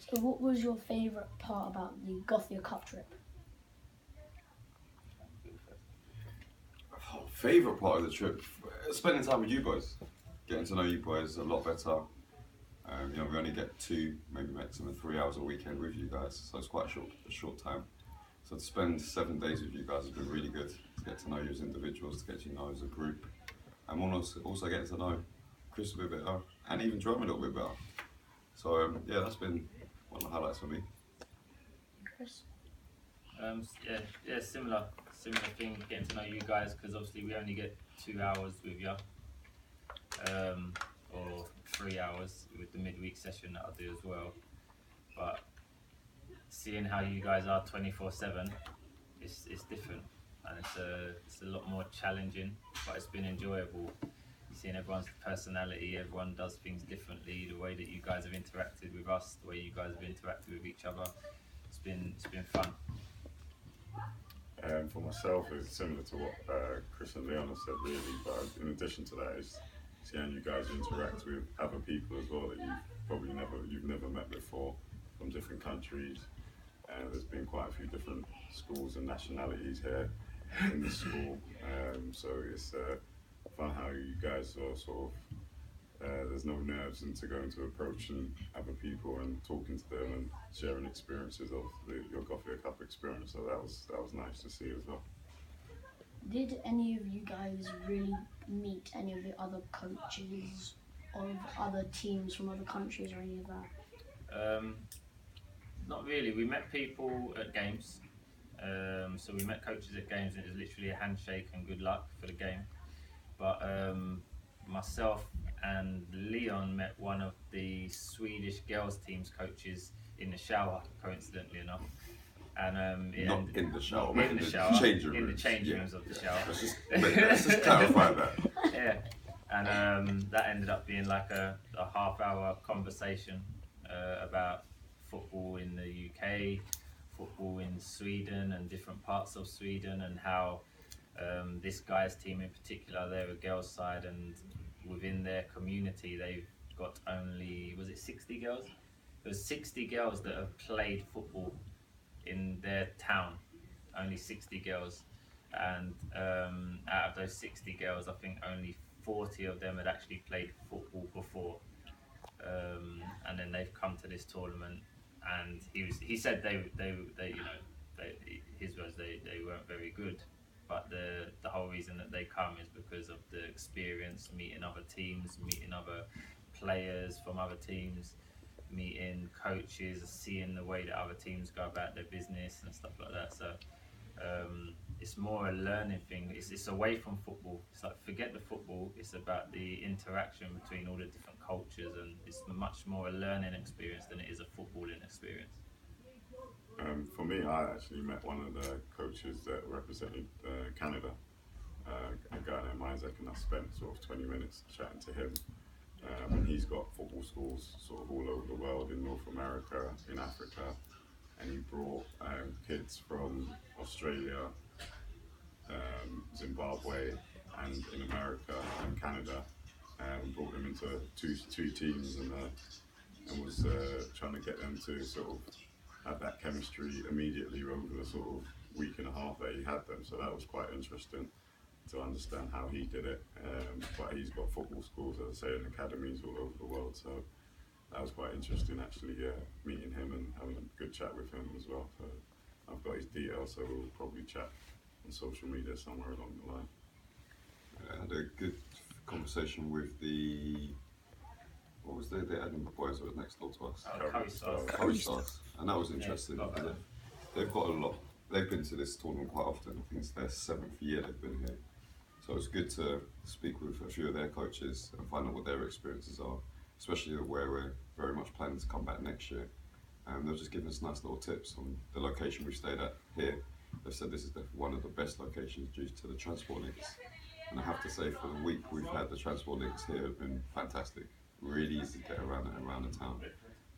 So what was your favourite part about the Gothia Cup trip? Favourite part of the trip? Spending time with you boys. Getting to know you boys a lot better. We only get 2, maybe maximum 3 hours a weekend with you guys, so it's quite a short time. So to spend 7 days with you guys has been really good. To get to know you as individuals, to get to know you as a group, and also getting to know Chris a bit better, and even Jerome a little bit better. So that's been one of the highlights for me. Chris? Yeah, similar thing. Getting to know you guys, because obviously we only get 2 hours with you, or 3 hours with the midweek session that I'll do as well. But seeing how you guys are 24/7, it's different, and it's a lot more challenging. But it's been enjoyable. Seeing everyone's personality, everyone does things differently. The way that you guys have interacted with us, the way you guys have interacted with each other, it's been fun. For myself, it's similar to what Chris and Leon have said, really. But in addition to that, is seeing you guys interact with other people as well that you've never met before, from different countries. There's been quite a few different schools and nationalities here in the school, so it's fun how you guys are sort of. There's no nerves into going to approaching other people and talking to them and sharing experiences of your Gothia Cup experience. So that was nice to see as well. Did any of you guys really meet any of the other coaches of other teams from other countries or any of that? Not really. We met people at games. So we met coaches at games, and it was literally a handshake and good luck for the game. But myself and Leon met one of the Swedish girls team's coaches in the shower, coincidentally enough. And In the shower, in the shower, in the change rooms of the shower. Let's just clarify that. Yeah, and that ended up being like a half-hour conversation about football in the UK, football in Sweden and different parts of Sweden, and how this guy's team in particular, they're a girls' side, and within their community they've got only, was it 60 girls? There was 60 girls that have played football in their town, only 60 girls, and out of those 60 girls, I think only 40 of them had actually played football before, and then they've come to this tournament, and he said they his words, they weren't very good, but the whole reason that they come is because of the experience, meeting other teams, meeting other players from other teams, meeting coaches, seeing the way that other teams go about their business and stuff like that. So it's more a learning thing. It's away from football. It's like, forget the football. It's about the interaction between all the different cultures, and it's much more a learning experience than it is a footballing experience. For me, I actually met one of the coaches that represented Canada, a guy named Isaac, and I spent sort of 20 minutes chatting to him. And he's got football schools sort of all over the world, in North America, in Africa, and he brought kids from Australia, Zimbabwe, and in America and Canada, and brought them into two teams, and was trying to get them to sort of have that chemistry immediately over the sort of week and a half that he had them. So that was quite interesting to understand how he did it. But he's got football schools, as I say, and academies all over the world. So that was quite interesting, actually, meeting him and having a good chat with him as well. So I've got his details, so we'll probably chat on social media somewhere along the line. I had a good conversation with what was the Edinburgh boys that was next door to us? Curry Stars. And that was interesting. They've got a lot. They've been to this tournament quite often. I think it's their 7th year they've been here. So it's good to speak with a few of their coaches and find out what their experiences are, especially where we're very much planning to come back next year. They've just given us nice little tips on the location we've stayed at here. They've said this is one of the best locations due to the transport links. And I have to say, for the week we've had, the transport links here have been fantastic. Really easy to get around the town.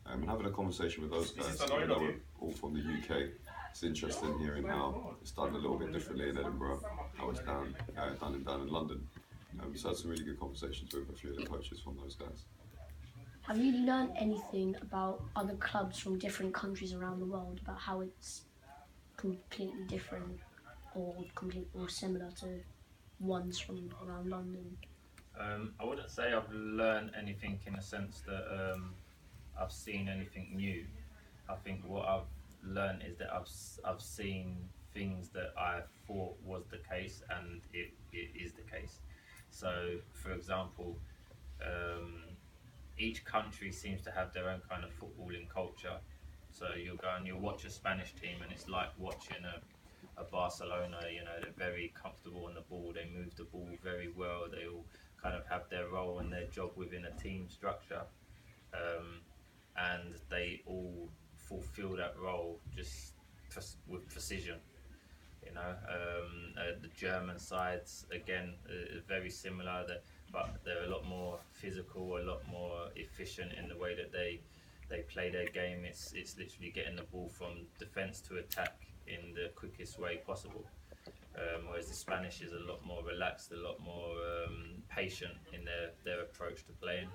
And having a conversation with those guys, even though we're all from the UK, it's interesting hearing how it's done a little bit differently in Edinburgh, how it's done in London. So I had some really good conversations with a few of the coaches from those guys. Have you learned anything about other clubs from different countries around the world, about how it's completely different or similar to ones from around London? I wouldn't say I've learned anything in the sense that I've seen anything new. I think what I've learned is that I've seen things that I thought was the case, and it is the case. So, for example, um, each country seems to have their own kind of footballing culture. So you'll go and you'll watch a Spanish team, and it's like watching a Barcelona. You know, they're very comfortable on the ball. They move the ball very well. They all kind of have their role and their job within a team structure, um, and they all fulfill that role just with precision. The German sides again are very similar, but they're a lot more physical, a lot more efficient in the way that they play their game. It's literally getting the ball from defence to attack in the quickest way possible. Whereas the Spanish is a lot more relaxed, a lot more patient in their approach to playing.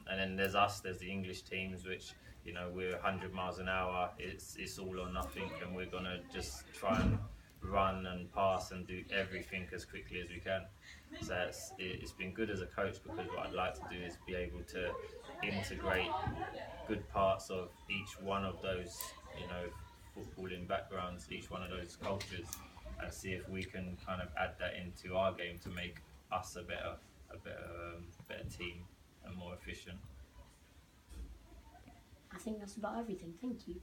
And then there's the English teams, which we're 100 miles an hour. It's all or nothing, and we're gonna just try and run and pass and do everything as quickly as we can. So it's been good as a coach, because what I'd like to do is be able to integrate good parts of each one of those footballing backgrounds, each one of those cultures, and see if we can kind of add that into our game to make us a better team and more efficient. I think that's about everything. Thank you.